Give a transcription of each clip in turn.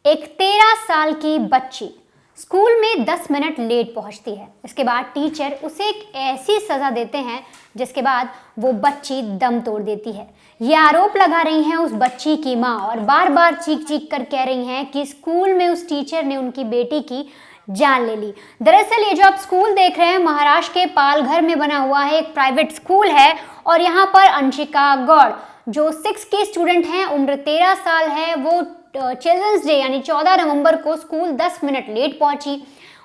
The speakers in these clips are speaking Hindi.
एक 13 साल की बच्ची स्कूल में 10 मिनट लेट पहुंचती है। इसके बाद टीचर उसे एक ऐसी सजा देते हैं जिसके बाद वो बच्ची दम तोड़ देती है। ये आरोप लगा रही हैं उस बच्ची की माँ और बार बार चीख चीख कर कह रही हैं कि स्कूल में उस टीचर ने उनकी बेटी की जान ले ली। दरअसल ये जो आप स्कूल देख रहे हैं महाराष्ट्र के पालघर में बना हुआ है, एक प्राइवेट स्कूल है और यहाँ पर अंशिका गौड़ जो 6 की स्टूडेंट हैं, उम्र 13 साल है, वो चिल्ड्रंस डे यानी 14 नवंबर को स्कूल 10 मिनट लेट पहुंची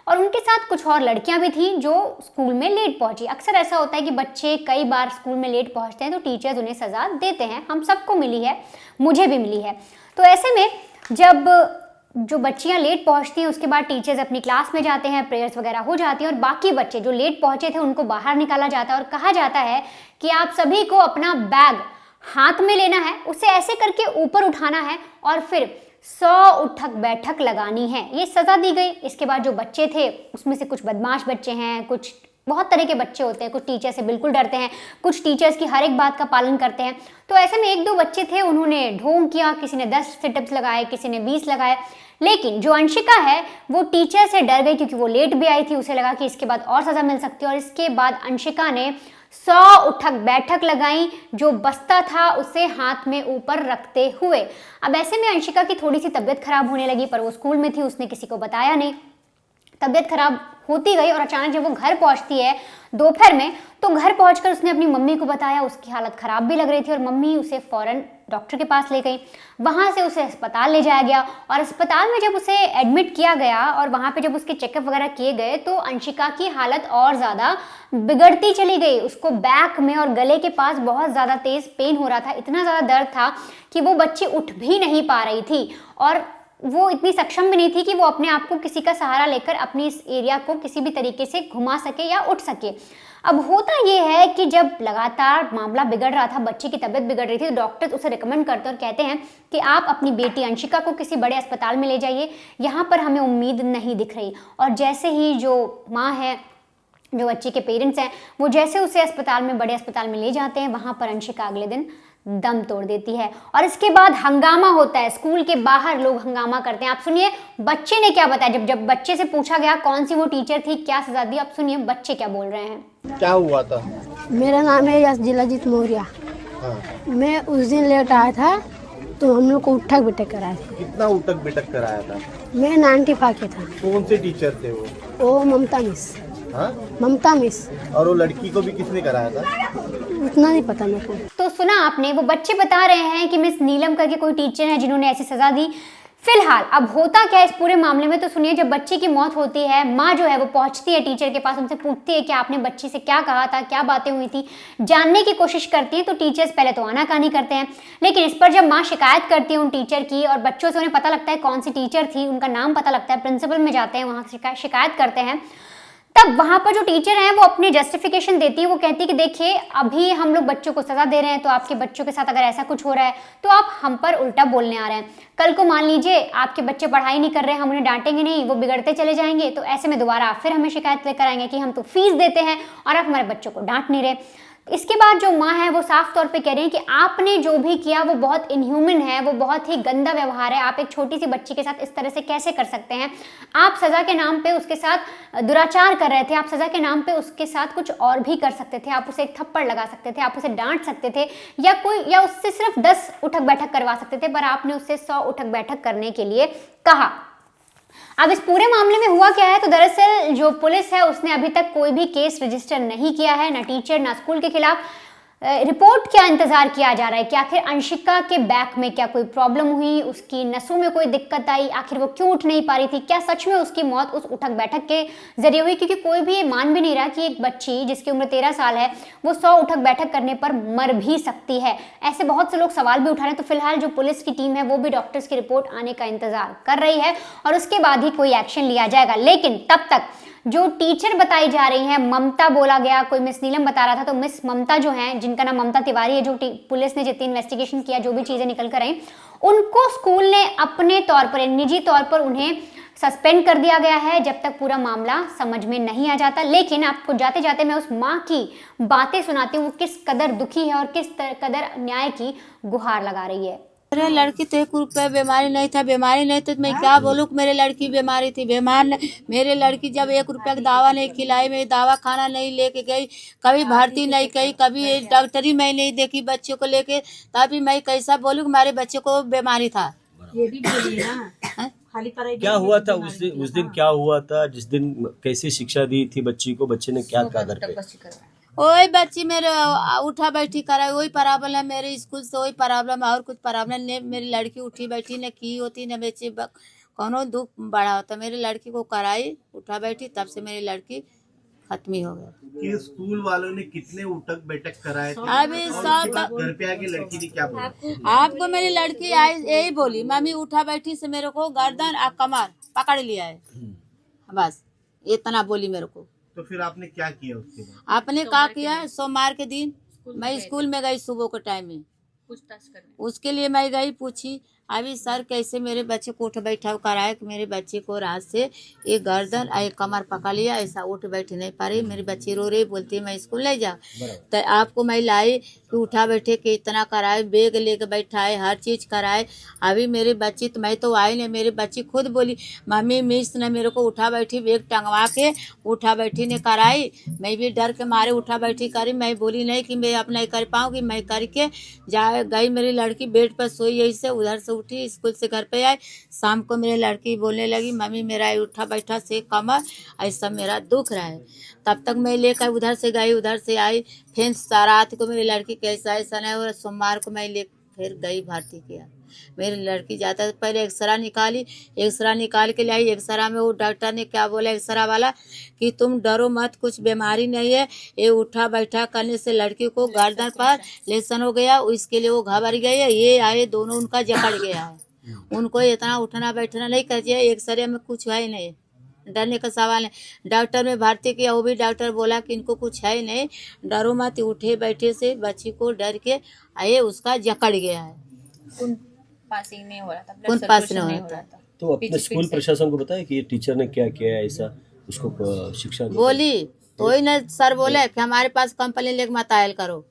और उनके साथ कुछ और लड़कियां भी थीं जो स्कूल में लेट पहुंची। अक्सर ऐसा होता है कि बच्चे कई बार स्कूल में लेट पहुंचते हैं तो टीचर्स उन्हें सजा देते हैं। हम सबको मिली है, मुझे भी मिली है। तो ऐसे में जब जो बच्चियां लेट पहुंचती हैं उसके बाद टीचर्स अपनी क्लास में जाते हैं, प्रेयर्स वगैरह हो जाती हैं और बाकी बच्चे जो लेट पहुंचे थे उनको बाहर निकाला जाता है और कहा जाता है कि आप सभी को अपना बैग हाथ में लेना है, उसे ऐसे करके ऊपर उठाना है और फिर 100 उठक बैठक लगानी है। ये सजा दी गई। इसके बाद जो बच्चे थे उसमें से कुछ बदमाश बच्चे हैं, कुछ बहुत तरह के बच्चे होते हैं, कुछ टीचर से बिल्कुल डरते हैं, कुछ टीचर्स की हर एक बात का पालन करते हैं। तो ऐसे में 1-2 बच्चे थे, उन्होंने ढोंग किया, किसी ने 10 सिटअप्स लगाए, किसी ने 20 लगाए। लेकिन जो अंशिका है वो टीचर से डर गई क्योंकि वो लेट भी आई थी, उसे लगा कि इसके बाद और सजा मिल सकती है और इसके बाद अंशिका ने 100 उठक बैठक लगाई, जो बस्ता था उसे हाथ में ऊपर रखते हुए। अब ऐसे में अंशिका की थोड़ी सी तबीयत खराब होने लगी, पर वो स्कूल में थी, उसने किसी को बताया नहीं। तबीयत खराब होती गई और अचानक जब वो घर पहुंचती है दोपहर में, तो घर पहुंचकर उसने अपनी मम्मी को बताया। उसकी हालत खराब भी लग रही थी और मम्मी उसे फौरन डॉक्टर के पास ले गई। वहां से उसे अस्पताल ले जाया गया और अस्पताल में जब उसे एडमिट किया गया और वहां पे जब उसके चेकअप वगैरह किए गए तो अंशिका की हालत और ज़्यादा बिगड़ती चली गई। उसको बैक में और गले के पास बहुत ज़्यादा तेज़ पेन हो रहा था, इतना ज़्यादा दर्द था कि वो बच्ची उठ भी नहीं पा रही थी और वो इतनी सक्षम भी नहीं थी कि वो अपने आप को किसी का सहारा लेकर अपनी इस एरिया को किसी भी तरीके से घुमा सके या उठ सके। अब होता ये है कि जब लगातार मामला बिगड़ रहा था, बच्चे की तबीयत बिगड़ रही थी, तो डॉक्टर्स उसे रिकमेंड करते और कहते हैं कि आप अपनी बेटी अंशिका को किसी बड़े अस्पताल में ले जाइए, यहाँ पर हमें उम्मीद नहीं दिख रही। और जैसे ही जो माँ है, जो बच्चे के पेरेंट्स हैं, वो जैसे उसे अस्पताल में, बड़े अस्पताल में ले जाते हैं, वहाँ पर अंशिका अगले दिन दम तोड़ देती है और इसके बाद हंगामा होता है। स्कूल के बाहर लोग हंगामा करते हैं। आप सुनिए बच्चे ने क्या बताया। जब बच्चे से पूछा गया कौन सी वो टीचर थी, क्या सजा दी, आप सुनिए बच्चे क्या बोल रहे हैं। क्या हुआ था? मेरा नाम है जिलाजीत मौर्य। हाँ। मैं उस दिन लेट आया था तो हम लोग को उठक बैठक कराया था। कितना उठक बैठक कराया था? मैं 95 के था। कौन से टीचर थे वो? वो ममता मिस। हाँ? ममता मिस। और वो लड़की को भी किसने कराया था? उतना नहीं पता मेरे को। तो सुना आपने, वो बच्चे बता रहे हैं कि मिस नीलम करके कोई टीचर है जिन्होंने ऐसी सजा दी। फिलहाल अब होता क्या है इस पूरे मामले में, तो सुनिए। जब बच्चे की मौत होती है, माँ जो है वो पहुंचती है टीचर के पास, उनसे पूछती है कि आपने बच्ची से क्या कहा था, क्या बातें हुई थी, जानने की कोशिश करती है। तो टीचर्स पहले तो आनाकानी करते हैं, लेकिन इस पर जब माँ शिकायत करती है उन टीचर की और बच्चों से उन्हें पता लगता है कौन सी टीचर थी, उनका नाम पता लगता है, प्रिंसिपल में जाते हैं, वहाँ शिकायत करते हैं, तब वहां पर जो टीचर हैं वो अपनी जस्टिफिकेशन देती है। वो कहती है कि देखिए अभी हम लोग बच्चों को सजा दे रहे हैं, तो आपके बच्चों के साथ अगर ऐसा कुछ हो रहा है तो आप हम पर उल्टा बोलने आ रहे हैं। कल को मान लीजिए आपके बच्चे पढ़ाई नहीं कर रहे हैं, हम उन्हें डांटेंगे नहीं, वो बिगड़ते चले जाएंगे, तो ऐसे में दोबारा फिर हमें शिकायत लेकर आएंगे कि हम तो फीस देते हैं और आप हमारे बच्चों को डांट नहीं रहे। इसके बाद जो माँ है वो साफ तौर पे कह रही है कि आपने जो भी किया वो बहुत इनह्यूमन है, वो बहुत ही गंदा व्यवहार है। आप एक छोटी सी बच्ची के साथ इस तरह से कैसे कर सकते हैं? आप सज़ा के नाम पे उसके साथ दुराचार कर रहे थे, आप सज़ा के नाम पे उसके साथ कुछ और भी कर सकते थे। आप उसे एक थप्पड़ लगा सकते थे, आप उसे डांट सकते थे या उससे सिर्फ 10 उठक बैठक करवा सकते थे, पर आपने उससे 100 उठक बैठक करने के लिए कहा। अब इस पूरे मामले में हुआ क्या है, तो दरअसल जो पुलिस है उसने अभी तक कोई भी केस रजिस्टर नहीं किया है, ना टीचर ना स्कूल के खिलाफ। रिपोर्ट क्या इंतजार किया जा रहा है कि आखिर अंशिका के बैक में क्या कोई प्रॉब्लम हुई, उसकी नसों में कोई दिक्कत आई, आखिर वो क्यों उठ नहीं पा रही थी, क्या सच में उसकी मौत उस उठक बैठक के जरिए हुई? क्योंकि कोई भी ये मान भी नहीं रहा कि एक बच्ची जिसकी उम्र 13 साल है वो 100 उठक बैठक करने पर मर भी सकती है। ऐसे बहुत से लोग सवाल भी उठा रहे हैं। तो फिलहाल जो पुलिस की टीम है वो भी डॉक्टर्स की रिपोर्ट आने का इंतजार कर रही है और उसके बाद ही कोई एक्शन लिया जाएगा। लेकिन तब तक जो टीचर बताई जा रही है, ममता बोला गया, कोई मिस नीलम बता रहा था, तो मिस ममता जो है, जिनका नाम ममता तिवारी है, जो पुलिस ने जितनी इन्वेस्टिगेशन किया, जो भी चीजें निकल कर आई, उनको स्कूल ने अपने तौर पर, निजी तौर पर उन्हें सस्पेंड कर दिया गया है जब तक पूरा मामला समझ में नहीं आ जाता। लेकिन आपको जाते जाते मैं उस माँ की बातें सुनाती हूँ, वो किस कदर दुखी है और किस कदर न्याय की गुहार लगा रही है। मेरे लड़की तो 1 रुपया बीमारी नहीं था, बीमारी नहीं तो मैं क्या बोलूँ कि मेरे लड़की बीमारी थी, बीमार मेरे लड़की जब 1 रुपया का दवा नहीं खिलाई, मेरी दवा खाना नहीं लेके गई, कभी भर्ती नहीं की, कभी डॉक्टरी मैं नहीं देखी बच्चों को लेके, तभी मैं कैसा बोलूँ कि हमारे बच्चे को बीमारी था। ये भी बोलिए ना, खाली पढ़ाई क्या हुआ था उस दिन क्या हुआ था जिस दिन कैसी शिक्षा दी थी बच्ची को, बच्चे ने क्या कहा घर पे? वही बच्ची मेरे उठा बैठी कराई, वही प्रॉब्लम है मेरे स्कूल से, वही प्रॉब्लम है और कुछ प्रॉब्लम नहीं। मेरी लड़की उठी बैठी न की होती न बच्चे कोनो दुख बड़ा होता, मेरी लड़की को कराई उठा बैठी, तब से मेरी लड़की खत्म ही हो गया। कि स्कूल वालों ने कितने उठक बैठक कराए थे? अभी सब घर पे आके लड़की ने क्या बोला? आपको मेरी लड़की आई यही बोली, मम्मी उठा बैठी से मेरे को गर्दन और कमर पकड़ लिया है, बस इतना बोली मेरे को। तो फिर आपने क्या किया उसके बाद? आपने क्या किया? सोमवार के दिन मैं स्कूल में गई सुबह के टाइम में पूछताछ करने। उसके लिए मैं गई, पूछी अभी सर कैसे मेरे बच्चे को उठ बैठा कराया कि मेरे बच्चे को रात से एक गर्दन एक कमर पकड़ लिया, ऐसा उठ बैठ नहीं पा रही, मेरी बच्ची रो रही, बोलती है मैं स्कूल नहीं जाऊँ। तो आपको मैं लाई कि उठा बैठे कि इतना कराए, बैग लेके बैठाए, हर चीज़ कराए। अभी मेरी बच्ची तो मैं तो आई नहीं, मेरी बच्ची खुद बोली मम्मी मिस ने मेरे को उठा बैठी बैग टंगवा के उठा बैठी ने कराई, मैं भी डर के मारे उठा बैठी करी, मैं बोली नहीं कि मैं अब नहीं कर पाऊँगी, मैं करके जा गई। मेरी लड़की बेड पर सोई, ऐसे उधर से उठी स्कूल से घर पे आई, शाम को मेरी लड़की बोलने लगी मम्मी मेरा उठा बैठा से कमर ऐसा मेरा दुख रहा है। तब तक मैं लेकर उधर से गई, उधर से आई, फिर रात को मेरी लड़की कैसा ऐसा नहीं हो, सोमवार को मैं ले फिर गई भर्ती किया। मेरी लड़की जाता है पहले एक्सरा निकाली, एक्सरा निकाल के लाई, एक्सरा में वो डॉक्टर ने क्या बोला एक्सरा वाला कि तुम डरो मत, कुछ बीमारी नहीं है, ये उठा बैठा करने से लड़की को गर्दन पर लेसन हो गया, इसके लिए वो घबरा गई है, ये आए दोनों उनका जकड़ गया है, उनको इतना उठना बैठना नहीं कर चाहिए, एक्सरे में कुछ है नहीं, डरने का सवाल है। डॉक्टर में भर्ती किया, वो भी डॉक्टर बोला कि इनको कुछ है नहीं, डरो मत, उठे बैठे से बच्ची को डर के आए उसका जकड़ गया है, खून पासिंग नहीं हो रहा था, खून ब्लड पास सर्कुलेशन नहीं नहीं हो हो रहा रहा था। तो अपने स्कूल प्रशासन को बताया कि ये टीचर ने क्या किया है ऐसा, उसको शिक्षा दी? बोली तो ही ना सर बोले कि हमारे पास कंप्लेन लेके मत आयल करो।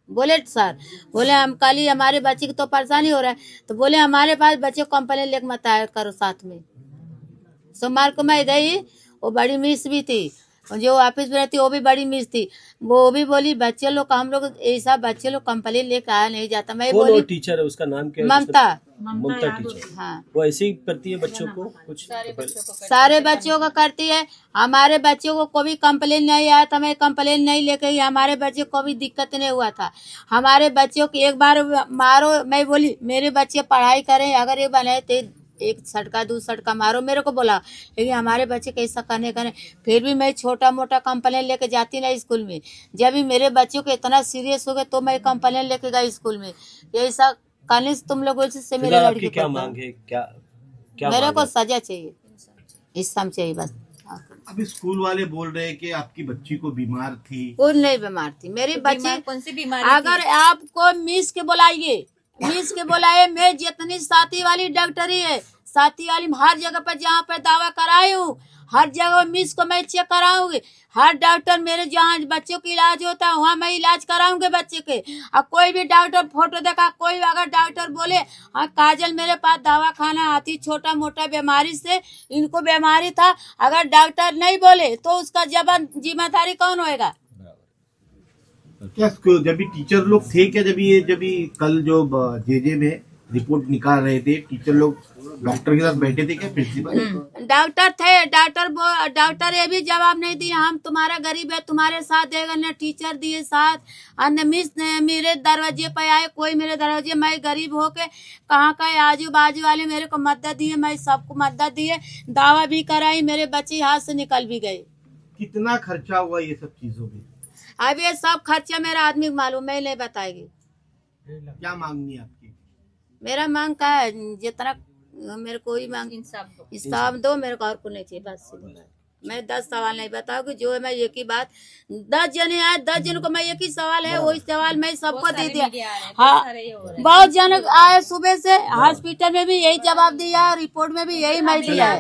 बोले सर बोले हम कल ही हमारे बच्चे की तो परेशानी हो रहा है, तो बोले हमारे पास बच्चे को कंप्लेन लेके मत आयल करो साथ में। सोमवार को मैं गई, वो बड़ी मिस भी थी, जो ऑफिस में रहती वो भी बड़ी मिस थी, वो भी बोली बच्चे लोग हम लोग ऐसा बच्चे लोग कंप्लेन लेके आया नहीं जाता। मैं कौन बोली वो टीचर है, उसका नाम क्या है? ममता। ममता टीचर। हाँ वो ऐसे ही करती है बच्चों को कुछ? सारे बच्चों को करती है, हमारे बच्चों को कोई कंप्लेन नहीं आया था, मैं कंप्लेन नहीं लेके गई, हमारे बच्चे को भी दिक्कत नहीं हुआ था। हमारे बच्चों को एक बार मारो, मैं बोली मेरे बच्चे पढ़ाई करें, अगर ये बने तो एक सटका 2 सटका मारो, मेरे को बोला, लेकिन हमारे बच्चे कैसा करने करें। फिर भी मैं छोटा मोटा कंप्लेन लेके जाती ना स्कूल में, जब भी मेरे बच्चों को इतना सीरियस हो गए तो मैं कंप्लेन लेके गई स्कूल में, ये ऐसा करने से तुम लोगों से मेरे लड़की क्या मांग है, क्या मेरे मांग को है? सजा चाहिए, इस चाहिए बस। अभी स्कूल वाले बोल रहे हैं कि आपकी बच्ची को बीमार थी। कोई नहीं बीमार थी मेरी बच्ची। कौन सी बीमारी अगर आपको मिस के बुलाइए, मिस के बुलाए, मैं जितनी साथी वाली डॉक्टरी है, साथी वाली हर जगह पर जहाँ पर दावा कराई हूँ, हर जगह मिस को मैं चेक कराऊंगी, हर डॉक्टर मेरे जहाँ बच्चों का इलाज होता है वहाँ मैं इलाज कराऊंगी बच्चे के। और कोई भी डॉक्टर फोटो देखा, कोई अगर डॉक्टर बोले हाँ काजल मेरे पास दवा खाना आती छोटा मोटा बीमारी से, इनको बीमारी था, अगर डॉक्टर नहीं बोले तो उसका जिम्मेदारी कौन होएगा? क्या जब भी टीचर लोग थे क्या, जब भी कल जो जेजे में रिपोर्ट निकाल रहे थे, टीचर लोग डॉक्टर के साथ बैठे थे क्या प्रिंसिपल? डॉक्टर थे, डॉक्टर ये भी जवाब नहीं दिया हम तुम्हारा गरीब है तुम्हारे साथ देगा, न टीचर दिए साथ, अन्य मिस ने मेरे दरवाजे पे आए, कोई मेरे दरवाजे, मैं गरीब होके कहाँ का आजू बाजू वाले मेरे को मदद दिए, मैं सबको मदद दिए, दावा भी कराई, मेरे बच्चे हाथ से निकल भी गए। कितना खर्चा हुआ ये सब चीजों में? अब ये सब खर्चा मेरा आदमी को मालूम, मैं नहीं बताएगी। क्या मांगनी है आपकी? मेरा मांग का है जितना मेरे को ही मांग इंसाफ दो, मेरे को और को नहीं चाहिए बस। मैं 10 सवाल नहीं बताऊंगी, जो है मैं एक ही बात, 10 जने आए 10 जन को मैं एक ही सवाल है, वही सवाल मैं सबको दे दिया। हाँ बहुत जन आए सुबह से, हॉस्पिटल में भी यही जवाब दिया, रिपोर्ट में भी यही मैं दिया है।